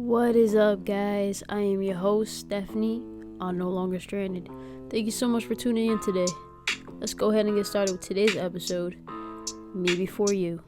What is up, guys? I am your host, Stephanie, on No Longer Stranded. Thank you so much for tuning in today. Let's go ahead and get started with today's episode, Me Before You.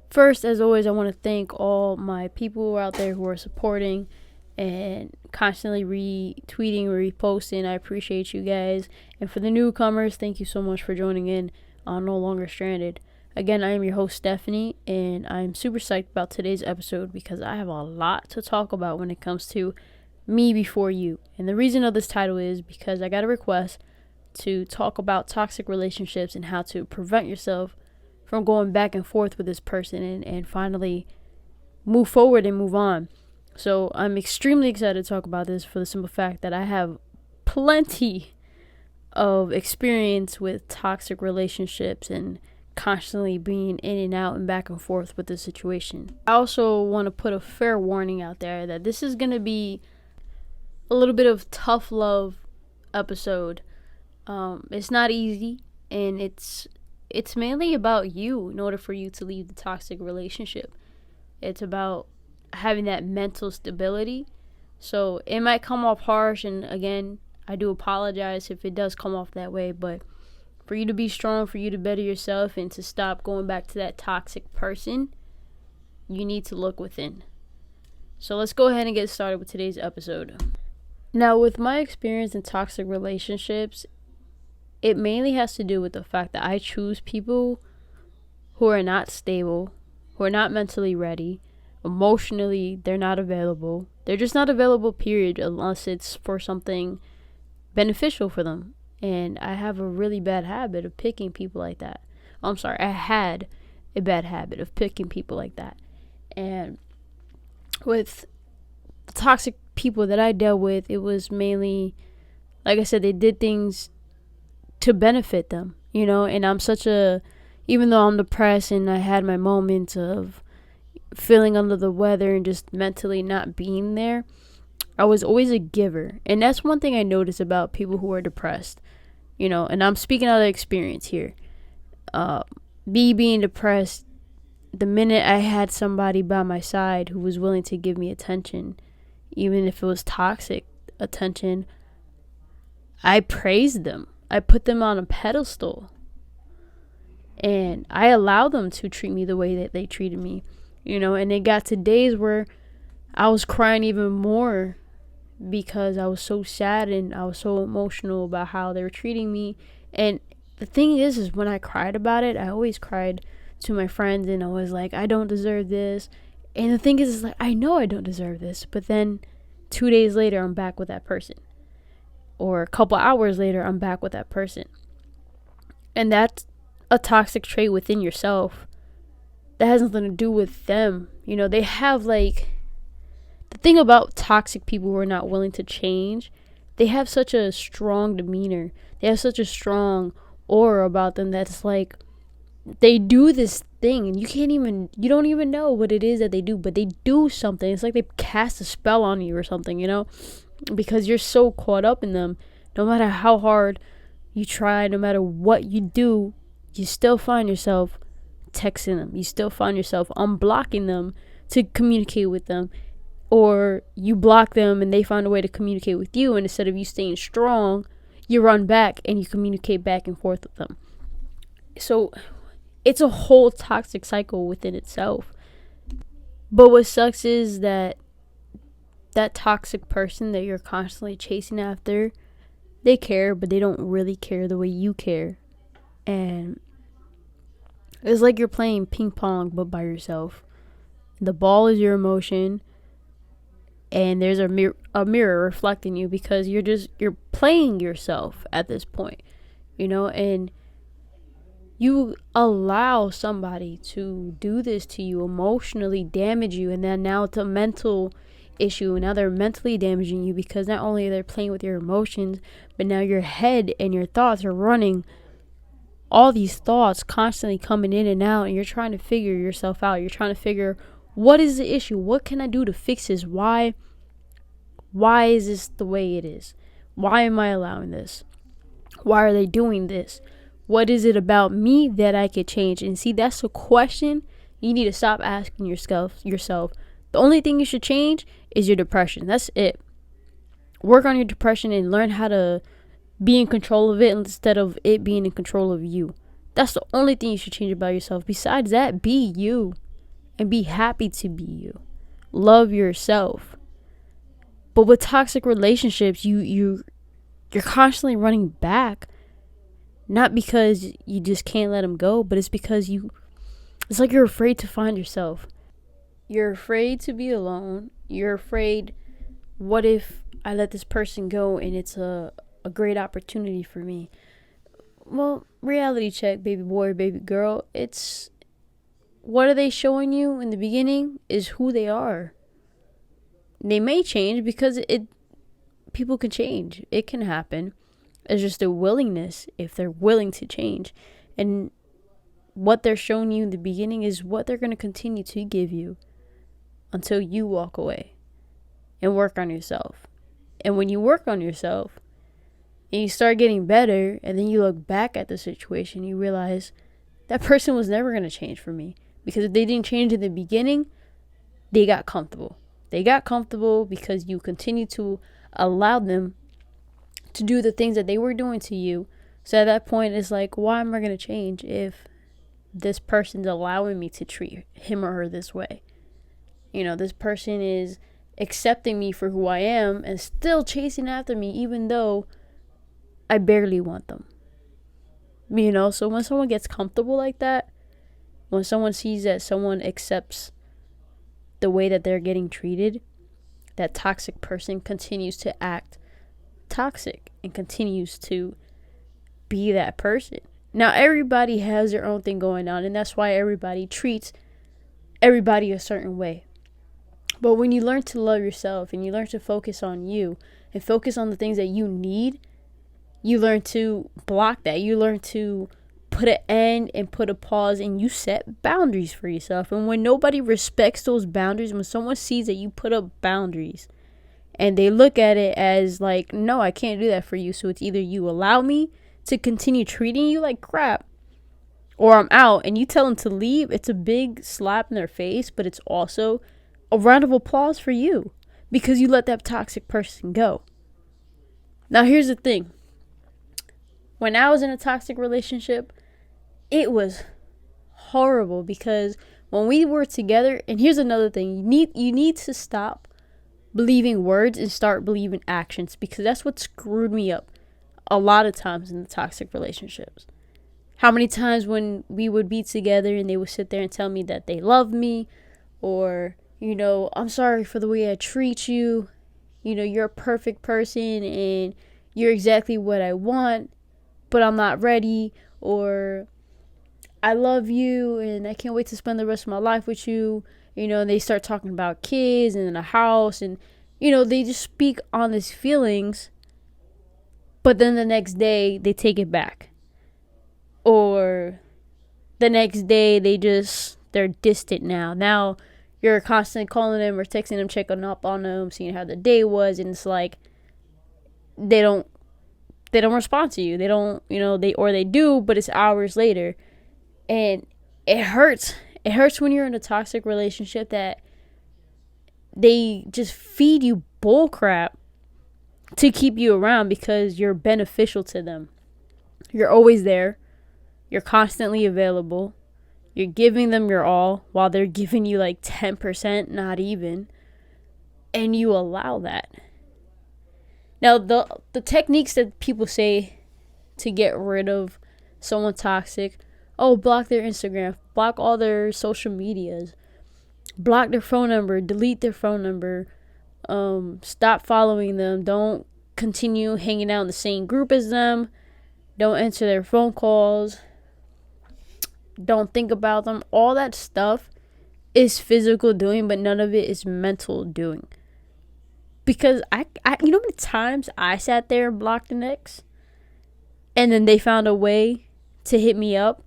First, as always, I want to thank all my people out there who are supporting and constantly retweeting or reposting. I appreciate you guys. And for the newcomers, thank you so much for joining in on No Longer Stranded. Again, I am your host, Stephanie, and I'm super psyched about today's episode because I have a lot to talk about when it comes to Me Before You. And the reason of this title is because I got a request to talk about toxic relationships and how to prevent yourself from going back and forth with this person and finally move forward and move on. So I'm extremely excited to talk about this for the simple fact that I have plenty of experience with toxic relationships and constantly being in and out and back and forth with the situation. I also want to put a fair warning out there that this is going to be a little bit of tough love episode. It's not easy, and it's mainly about you in order for you to leave the toxic relationship. It's about having that mental stability. So it might come off harsh, and again, I do apologize if it does come off that way, but for you to be strong, for you to better yourself, and to stop going back to that toxic person, you need to look within. So let's go ahead and get started with today's episode. Now, with my experience in toxic relationships, it mainly has to do with the fact that I choose people who are not stable, who are not mentally ready, emotionally, they're not available. They're just not available, period, unless it's for something beneficial for them. And I have a really bad habit of picking people like that. I had a bad habit of picking people like that. And with the toxic people that I dealt with, it was mainly, like I said, they did things to benefit them, and even though I'm depressed and I had my moments of feeling under the weather and just mentally not being there, I was always a giver. And that's one thing I notice about people who are depressed, and I'm speaking out of experience here. Me being depressed, the minute I had somebody by my side who was willing to give me attention, even if it was toxic attention, I praised them. I put them on a pedestal. And I allowed them to treat me the way that they treated me, and it got to days where I was crying even more because I was so sad and I was so emotional about how they were treating me. And the thing is when I cried about it, I always cried to my friends and I was like, I don't deserve this. And the thing is like, I know I don't deserve this, but then 2 days later, I'm back with that person. Or a couple hours later, I'm back with that person. And that's a toxic trait within yourself. That has nothing to do with them. They have the thing about toxic people who are not willing to change, they have such a strong demeanor. They have such a strong aura about them that's like they do this thing and you don't even know what it is that they do, but they do something. It's like they cast a spell on you or something, because you're so caught up in them. No matter how hard you try, no matter what you do, you still find yourself texting them. You still find yourself unblocking them to communicate with them. Or you block them and they find a way to communicate with you, and instead of you staying strong, you run back and you communicate back and forth with them. So it's a whole toxic cycle within itself. But what sucks is that toxic person that you're constantly chasing after, they care, but they don't really care the way you care. And it's like you're playing ping pong but by yourself. The ball is your emotion, and there's a mirror reflecting you because you're playing yourself at this point, and you allow somebody to do this to you, emotionally damage you, and then now it's a mental issue, and now they're mentally damaging you because not only are they playing with your emotions, but now your head and your thoughts are running all these thoughts constantly coming in and out, and you're trying to figure yourself out. You're trying to figure, what is the issue? What can I do to fix this? Why is this the way it is? Why am I allowing this? Why are they doing this? What is it about me that I could change? And see, that's a question You need to stop asking yourself. The only thing you should change is your depression. That's it. Work on your depression and learn how to be in control of it instead of it being in control of you. That's the only thing you should change about yourself. Besides that, be you and be happy to be you. Love yourself. But with toxic relationships, you're constantly running back, not because you just can't let them go, but it's because it's like you're afraid to find yourself. You're afraid to be alone. You're afraid, what if I let this person go and it's a great opportunity for me? Well, reality check, baby boy, baby girl. It's what are they showing you in the beginning is who they are. They may change because people can change. It can happen. It's just a willingness if they're willing to change. And what they're showing you in the beginning is what they're going to continue to give you until you walk away and work on yourself. And when you work on yourself and you start getting better, and then you look back at the situation, you realize that person was never going to change for me. Because if they didn't change in the beginning, they got comfortable. They got comfortable because you continue to allow them to do the things that they were doing to you. So at that point, it's like, why am I going to change if this person's allowing me to treat him or her this way? This person is accepting me for who I am and still chasing after me even though I barely want them. So when someone gets comfortable like that, when someone sees that someone accepts the way that they're getting treated, that toxic person continues to act toxic and continues to be that person. Now, everybody has their own thing going on, and that's why everybody treats everybody a certain way. But when you learn to love yourself and you learn to focus on you and focus on the things that you need, you learn to block that. You learn to put an end and put a pause, and you set boundaries for yourself. And when nobody respects those boundaries, when someone sees that you put up boundaries and they look at it as like, no, I can't do that for you. So it's either you allow me to continue treating you like crap or I'm out, and you tell them to leave, it's a big slap in their face, but it's also a round of applause for you because you let that toxic person go. Now, here's the thing. When I was in a toxic relationship, it was horrible because when we were together, and here's another thing, you need to stop believing words and start believing actions, because that's what screwed me up a lot of times in the toxic relationships. How many times when we would be together and they would sit there and tell me that they love me, or, I'm sorry for the way I treat you, you're a perfect person and you're exactly what I want, but I'm not ready, or I love you and I can't wait to spend the rest of my life with you. And they start talking about kids and a house, and they just speak on these feelings, but then the next day they take it back, or the next day they're distant. Now you're constantly calling them or texting them, checking up on them, seeing how the day was, and it's like they don't respond to you. They don't, they do, but it's hours later. And it hurts. It hurts when you're in a toxic relationship that they just feed you bull crap to keep you around because you're beneficial to them. You're always there. You're constantly available. You're giving them your all while they're giving you like 10%, not even. And you allow that. Now, the techniques that people say to get rid of someone toxic, block their Instagram, block all their social medias, block their phone number, delete their phone number, stop following them, don't continue hanging out in the same group as them, don't answer their phone calls, don't think about them. All that stuff is physical doing, but none of it is mental doing. Because I how many times I sat there and blocked an ex, and then they found a way to hit me up,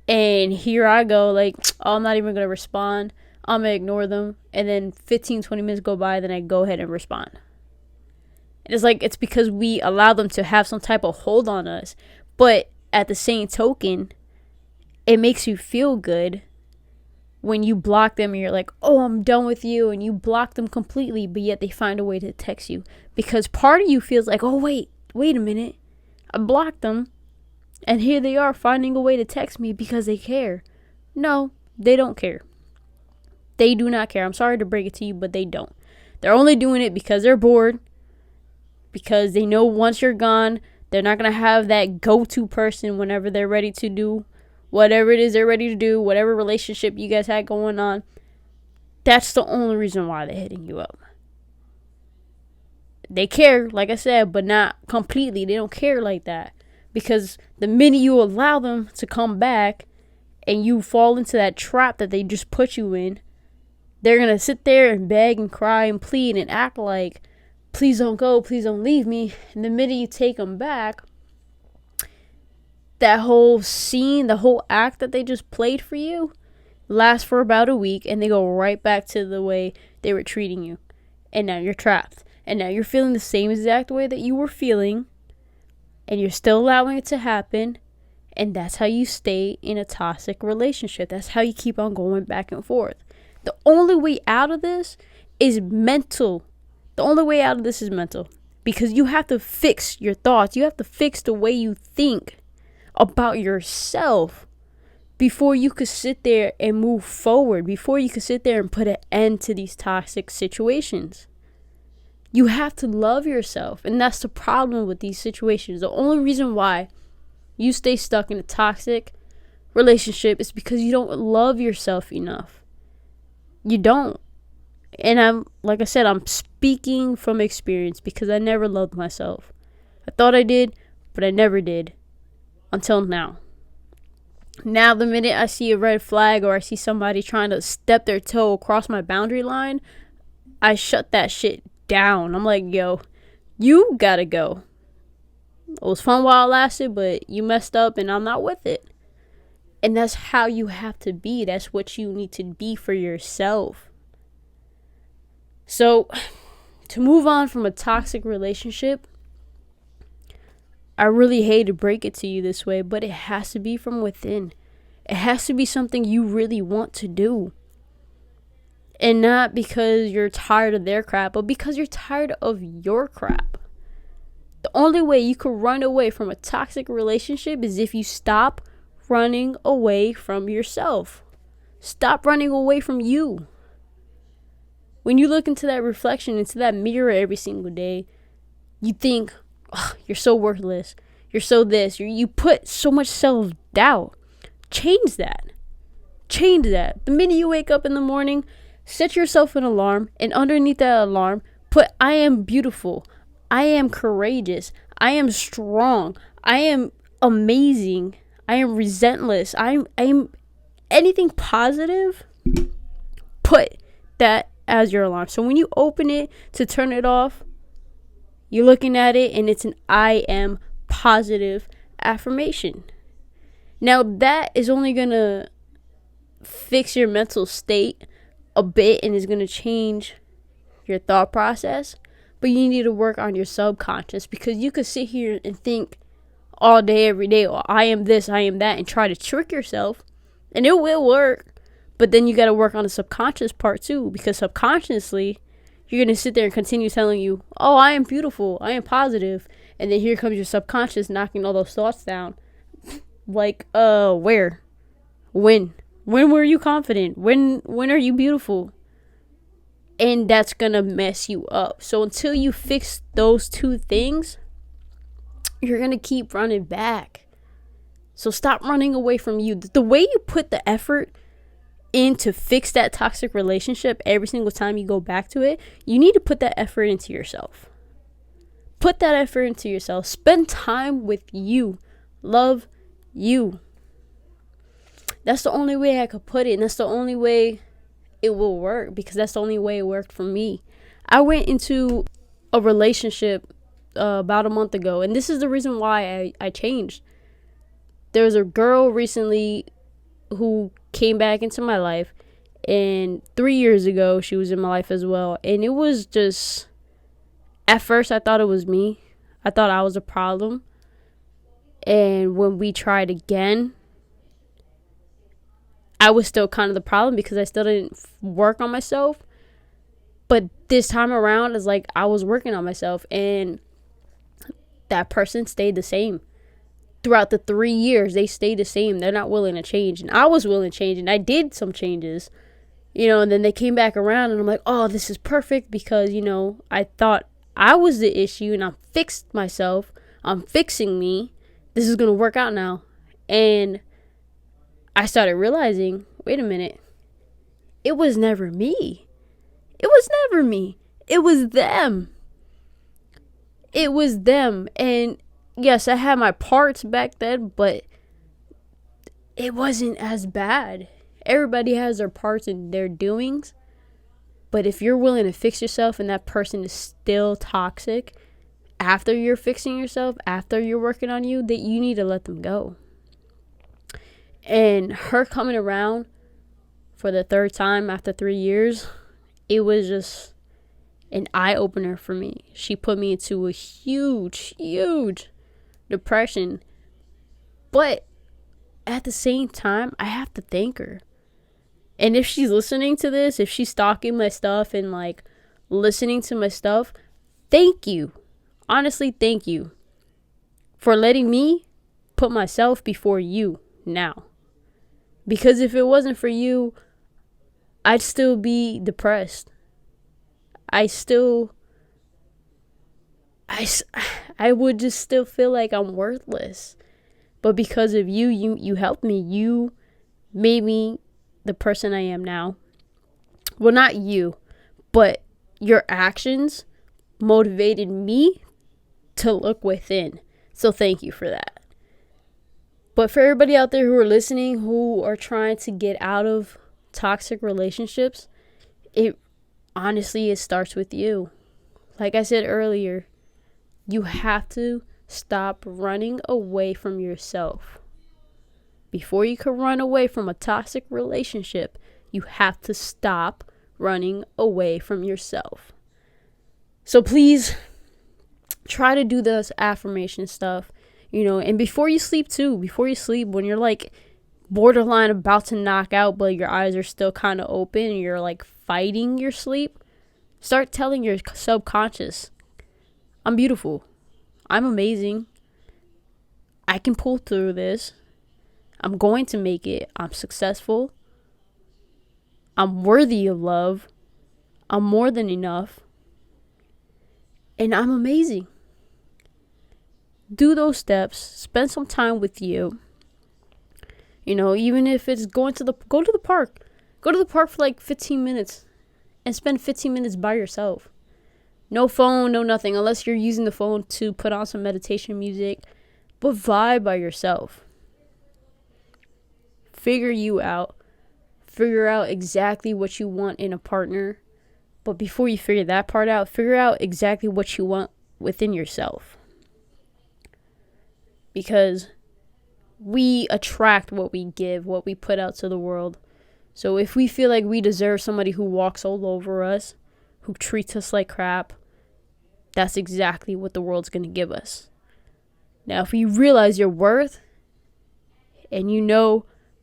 and here I go like, I'm not even going to respond. I'm going to ignore them. And then 15, 20 minutes go by, then I go ahead and respond. And it's because we allow them to have some type of hold on us. But at the same token, it makes you feel good when you block them and you're like, oh, I'm done with you, and you block them completely, but yet they find a way to text you. Because part of you feels like, oh, wait a minute. I blocked them, and here they are finding a way to text me because they care. No, they don't care. They do not care. I'm sorry to break it to you, but they don't. They're only doing it because they're bored, because they know once you're gone, they're not going to have that go-to person whenever they're ready to do whatever it is they're ready to do, whatever relationship you guys had going on. That's the only reason why they're hitting you up. They care, like I said, but not completely. They don't care like that. Because the minute you allow them to come back and you fall into that trap that they just put you in, they're going to sit there and beg and cry and plead and act like, please don't go, please don't leave me. And the minute you take them back, that whole scene, the whole act that they just played for you lasts for about a week, and they go right back to the way they were treating you. And now you're trapped. And now you're feeling the same exact way that you were feeling, and you're still allowing it to happen. And that's how you stay in a toxic relationship. That's how you keep on going back and forth. The only way out of this is mental. The only way out of this is mental. Because you have to fix your thoughts. You have to fix the way you think about yourself before you could sit there and move forward. Before you could sit there and put an end to these toxic situations. You have to love yourself. And that's the problem with these situations. The only reason why you stay stuck in a toxic relationship is because you don't love yourself enough. You don't. And like I said, I'm speaking from experience because I never loved myself. I thought I did, but I never did until now. Now, the minute I see a red flag or I see somebody trying to step their toe across my boundary line, I shut that shit down. I'm like, yo, you gotta go. It was fun while it lasted, but you messed up and I'm not with it. And that's how you have to be. That's what you need to be for yourself. So, to move on from a toxic relationship, I really hate to break it to you this way, but it has to be from within. It has to be something you really want to do. And not because you're tired of their crap, but because you're tired of your crap. The only way you can run away from a toxic relationship is if you stop running away from yourself. Stop running away from you. When you look into that reflection, into that mirror every single day, you think, oh, you're so worthless. You're so this. You put so much self-doubt. Change that. Change that. The minute you wake up in the morning, set yourself an alarm, and underneath that alarm, put, I am beautiful. I am courageous. I am strong. I am amazing. I am relentless. I am anything positive. Put that as your alarm. So when you open it to turn it off, you're looking at it and it's an I am positive affirmation. Now that is only going to fix your mental state a bit and is going to change your thought process. But you need to work on your subconscious, because you could sit here and think all day, every day, oh, I am this, I am that, and try to trick yourself. And it will work. But then you got to work on the subconscious part too, because subconsciously, you're going to sit there and continue telling you, oh, I am beautiful, I am positive. And then here comes your subconscious knocking all those thoughts down. Like, where? When? When were you confident? When are you beautiful? And that's going to mess you up. So until you fix those two things, you're going to keep running back. So stop running away from you. The way you put the effort in to fix that toxic relationship every single time you go back to it, you need to put that effort into yourself. Put that effort into yourself. Spend time with you. Love you. That's the only way I could put it. And that's the only way it will work, because that's the only way it worked for me. I went into a relationship about a month ago, and this is the reason why I changed. There was a girl recently who came back into my life, and 3 years ago she was in my life as well, and it was just, at first I thought it was me. I thought I was a problem. And when we tried again, I was still kind of the problem because I still didn't work on myself. But this time around, it's like I was working on myself, and that person stayed the same. Throughout the 3 years, they stayed the same. They're not willing to change. And I was willing to change, and I did some changes, and then they came back around, and I'm like, oh, this is perfect because, I thought I was the issue, and I fixed myself. I'm fixing me. This is going to work out now. And I started realizing, wait a minute, it was never me. It was never me. It was them. It was them. And yes, I had my parts back then, but it wasn't as bad. Everybody has their parts and their doings. But if you're willing to fix yourself and that person is still toxic after you're fixing yourself, after you're working on you, that you need to let them go. And her coming around for the third time after 3 years, it was just an eye-opener for me. She put me into a huge, huge depression. But at the same time, I have to thank her. And if she's listening to this, if she's stalking my stuff and listening to my stuff, thank you. Honestly, thank you for letting me put myself before you now. Because if it wasn't for you, I'd still be depressed. I would just still feel like I'm worthless. But because of you helped me. You made me the person I am now. Well, not you, but your actions motivated me to look within. So thank you for that. But for everybody out there who are listening, who are trying to get out of toxic relationships, it starts with you. Like I said earlier, you have to stop running away from yourself. Before you can run away from a toxic relationship, you have to stop running away from yourself. So please try to do this affirmation stuff, and before you sleep too, when you're borderline about to knock out, but your eyes are still kind of open and you're fighting your sleep, start telling your subconscious, I'm beautiful. I'm amazing. I can pull through this. I'm going to make it. I'm successful. I'm worthy of love. I'm more than enough. And I'm amazing. Do those steps. Spend some time with you. Even if it's go to the park. Go to the park for 15 minutes and spend 15 minutes by yourself. No phone, no nothing, unless you're using the phone to put on some meditation music. But vibe by yourself. Figure you out. Figure out exactly what you want in a partner. But before you figure that part out, figure out exactly what you want within yourself. Because we attract what we give, what we put out to the world. So if we feel like we deserve somebody who walks all over us, who treats us like crap, that's exactly what the world's going to give us. Now, if you realize your worth and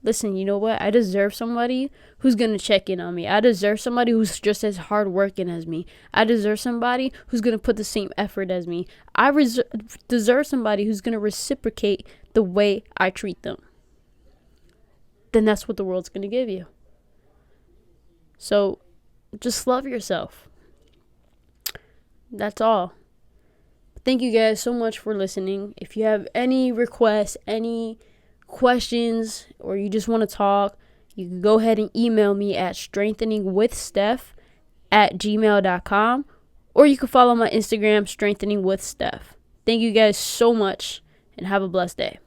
listen, you know what? I deserve somebody who's going to check in on me. I deserve somebody who's just as hardworking as me. I deserve somebody who's going to put the same effort as me. I deserve somebody who's going to reciprocate the way I treat them. Then that's what the world's going to give you. So just love yourself. That's all. Thank you guys so much for listening. If you have any requests, any questions, or you just want to talk, you can go ahead and email me at strengtheningwithsteph@gmail.com, or you can follow my Instagram, strengtheningwithsteph. Thank you guys so much, and have a blessed day.